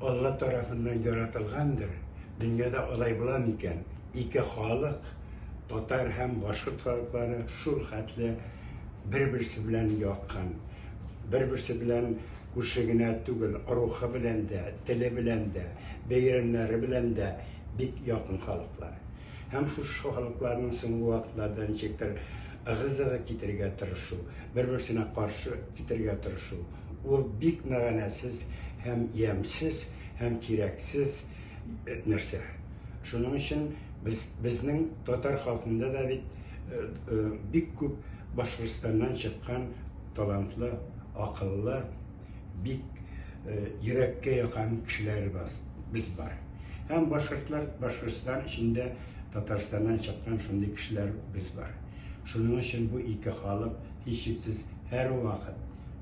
Allah tarafından yaratılgandır. Dünyada olay bulan iken iki halık, Tatar hem başka halkları şu hatle bir-birisi bilen yakkan, bir-birisi bilen kuşagına tugul, ruhu bilen de, dili bilen de, beyrinleri bilen de bik yakın halklar. Hem şu halkların son vaktlardan çektir, ağızlığa kitirge tırışı, bir-birisine karşı kitirge tırışı. O bik nağanesiz, hem yemsiz, hem kireksiz nerse. Şunun için bizning Tatar halkında da bik köp Başkırstandan çıkan talantlı, akıllı, bik yürekке yakan kişiler biz var. Hem Başkırstan içinde Tatarstan'dan çıkan şunday kişiler biz var. Şunun için bu iki halk hiç şüphesiz her vakit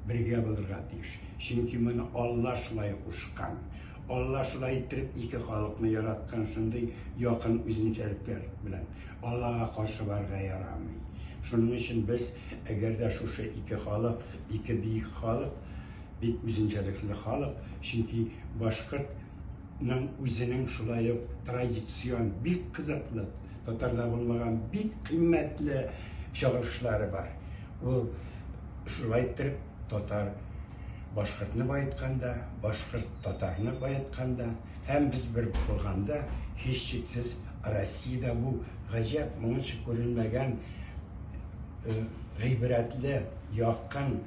birge bulurga tiyiş. Çünkü bunu Allah şulay kuşkan. Allah şulay ettirip iki halkını yaratkan şunday yakın üzünçelikler bilen. Allah'a karşı varga yaramay. Şunun için biz eğer de şu iki halk, iki büyük halk, bir üzünçelikli halk, çünkü Başkırt'ın özünün şulay tradisyon, bir kızıklı, Tatar'da bulmayan bir kıymetli çağrışları var. O şulay ettirip Tatar Başkırt'ını bayıtkanda, Başkırt Tatar'ını bayıtkanda, hem biz bir bulganda hiç şüphesiz Rusya'da bu gacep, bunun için görülmegen gıybretli, yakın,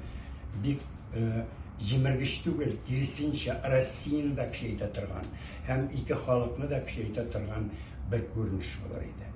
bir jimirgiç tügül, gerisince Rusya'nı da kişeyde turgan, hem iki halkını da kişeyde turgan bir görünüş olar idi.